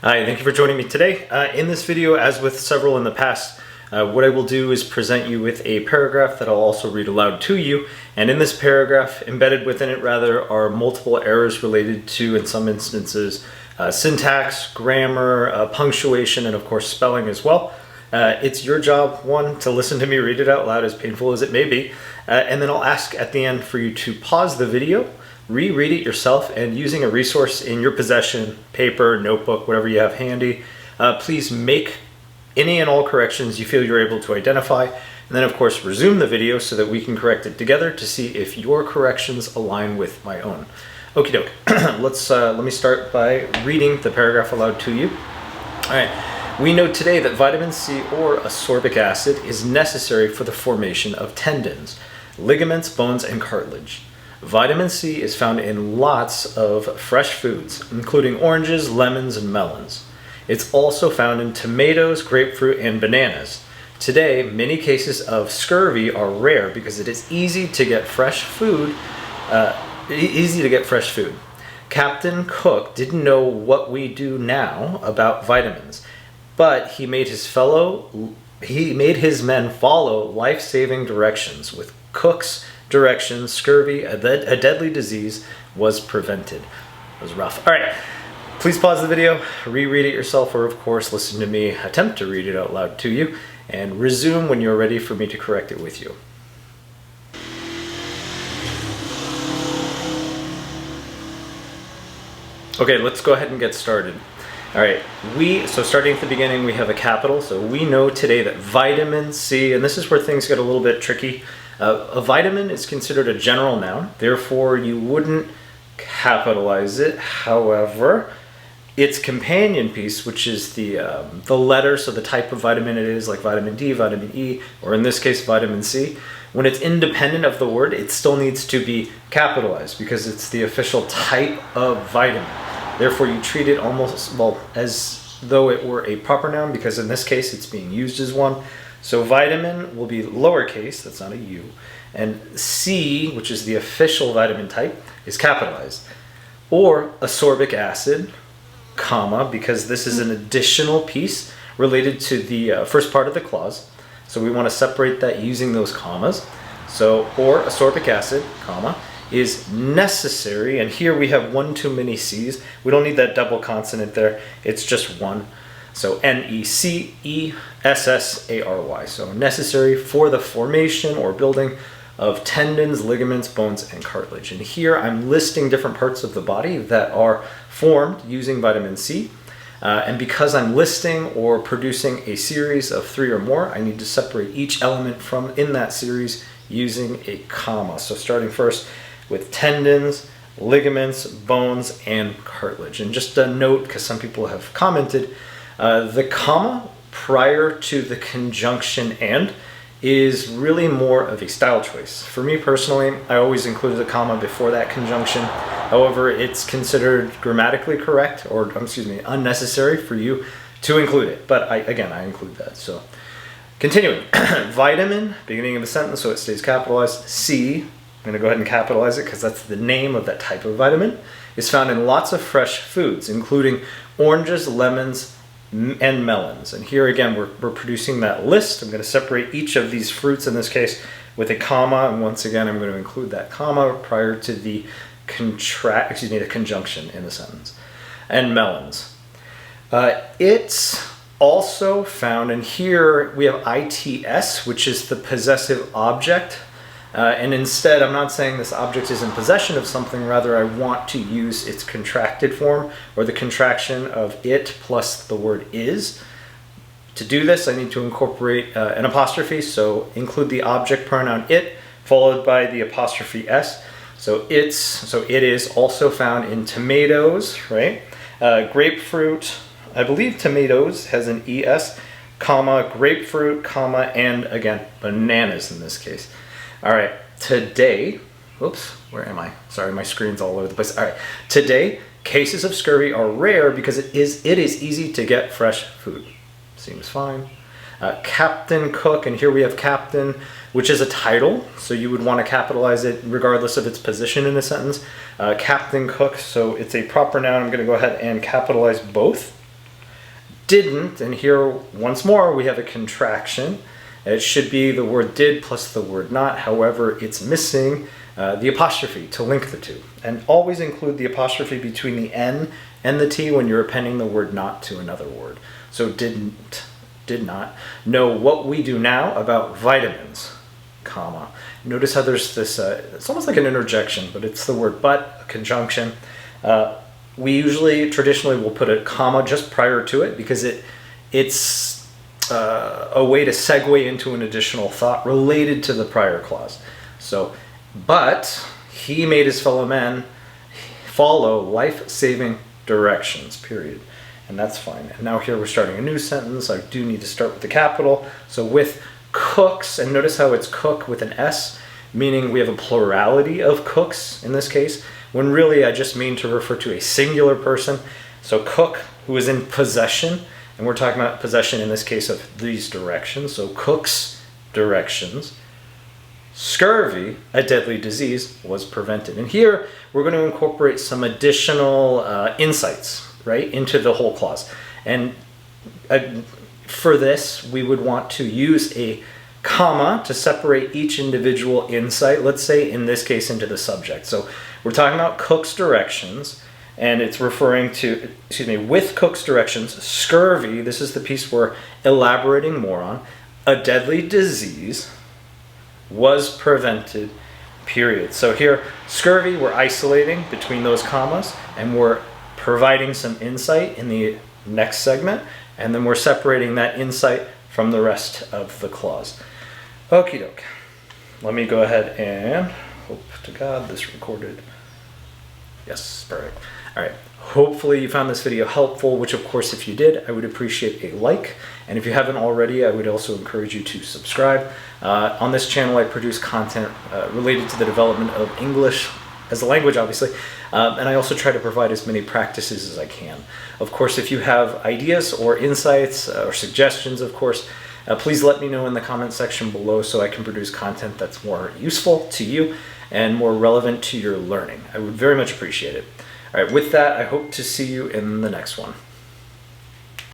Hi, thank you for joining me today. In this video, as with several in the past, what I will do is present you with a paragraph that I'll also read aloud to you. And in this paragraph, embedded within it rather, are multiple errors related to, in some instances, syntax, grammar, punctuation, and of course spelling as well. It's your job, one, to listen to me read it out loud, as painful as it may be, and then I'll ask at the end for you to pause the video, reread it yourself, and using a resource in your possession, paper, notebook, whatever you have handy, please make any and all corrections you feel you're able to identify, and then of course resume the video so that we can correct it together to see if your corrections align with my own. Okie doke. Let me start by reading the paragraph aloud to you. All right. We know today that vitamin C or ascorbic acid is necessary for the formation of tendons, ligaments, bones, and cartilage. Vitamin C is found in lots of fresh foods, including oranges, lemons, and melons. It's also found in tomatoes, grapefruit, and bananas. Today, many cases of scurvy are rare because it is easy to get fresh food. Captain Cook didn't know what we do now about vitamins, but he made his men follow life-saving directions. With Cook's directions, scurvy, a deadly disease, was prevented. It was rough. All right, please pause the video, reread it yourself, or of course listen to me attempt to read it out loud to you, and resume when you're ready for me to correct it with you. Okay, let's go ahead and get started. All right, so starting at the beginning, we have a capital. So we know today that vitamin C, and this is where things get a little bit tricky. A vitamin is considered a general noun, therefore you wouldn't capitalize it. However, its companion piece, which is the letter, so the type of vitamin it is, like vitamin D, vitamin E, or in this case vitamin C, when it's independent of the word, it still needs to be capitalized because it's the official type of vitamin. Therefore, you treat it almost, well, as though it were a proper noun, because in this case, it's being used as one. So vitamin will be lowercase, that's not a U, and C, which is the official vitamin type, is capitalized. Or ascorbic acid, comma, because this is an additional piece related to the first part of the clause. So we want to separate that using those commas. So, or ascorbic acid, comma, is necessary, and here we have one too many C's. We don't need that double consonant there, it's just one. So Necessary, so necessary for the formation or building of tendons, ligaments, bones, and cartilage. And here I'm listing different parts of the body that are formed using vitamin C. And because I'm listing or producing a series of 3 or more, I need to separate each element from in that series using a comma. So starting first with tendons, ligaments, bones, and cartilage. And just a note, because some people have commented, the comma prior to the conjunction and is really more of a style choice. For me personally, I always include the comma before that conjunction. However, it's considered grammatically correct, or unnecessary for you to include it. But I include that. So continuing, vitamin, beginning of the sentence, so it stays capitalized. C, I'm going to go ahead and capitalize it because that's the name of that type of vitamin, is found in lots of fresh foods, including oranges, lemons, and melons. And here again, we're producing that list. I'm going to separate each of these fruits in this case with a comma, and once again, I'm going to include that comma prior to the conjunction in the sentence. And melons. It's also found, and here we have ITS, which is the possessive object. And instead, I'm not saying this object is in possession of something, rather I want to use its contracted form, or the contraction of it plus the word is. To do this, I need to incorporate an apostrophe, so include the object pronoun it, followed by the apostrophe s. So it is also found in tomatoes, right? Grapefruit, I believe tomatoes has an es, comma, grapefruit, comma, and again, bananas in this case. All right, today, whoops, where am I? Sorry, my screen's all over the place. All right, today, cases of scurvy are rare because it is easy to get fresh food. Seems fine. Captain Cook, and here we have Captain, which is a title, so you would want to capitalize it regardless of its position in a sentence. Captain Cook, so it's a proper noun. I'm going to go ahead and capitalize both. didn't, and here once more we have a contraction. It should be the word did plus the word not. However, it's missing the apostrophe to link the two. And always include the apostrophe between the N and the T when you're appending the word not to another word. So didn't, did not. Know what we do now about vitamins, comma. Notice how there's this, it's almost like an interjection, but it's the word but, a conjunction. We usually, traditionally, will put a comma just prior to it because it's a way to segue into an additional thought related to the prior clause. So, but he made his fellow men follow life-saving directions, period. And that's fine. And now here we're starting a new sentence. I do need to start with the capital. So with cooks, and notice how it's cook with an S, meaning we have a plurality of cooks in this case, when really I just mean to refer to a singular person. So cook, who is in possession, and we're talking about possession in this case of these directions. So cook's directions. Scurvy, a deadly disease, was prevented. And here we're going to incorporate some additional insights, right, into the whole clause. And for this, we would want to use a comma to separate each individual insight, let's say in this case into the subject. So we're talking about cook's directions, and it's referring to, with cook's directions, scurvy, this is the piece we're elaborating more on, a deadly disease was prevented, period. So here, scurvy, we're isolating between those commas, and we're providing some insight in the next segment, and then we're separating that insight from the rest of the clause. Okie doke. Let me go ahead and hope to God this recorded. Yes, perfect. All right. Hopefully you found this video helpful, which of course if you did, I would appreciate a like. And if you haven't already, I would also encourage you to subscribe. On this channel, I produce content related to the development of English as a language, obviously. And I also try to provide as many practices as I can. Of course, if you have ideas or insights or suggestions, of course, please let me know in the comment section below so I can produce content that's more useful to you and more relevant to your learning. I would very much appreciate it. All right, with that, I hope to see you in the next one.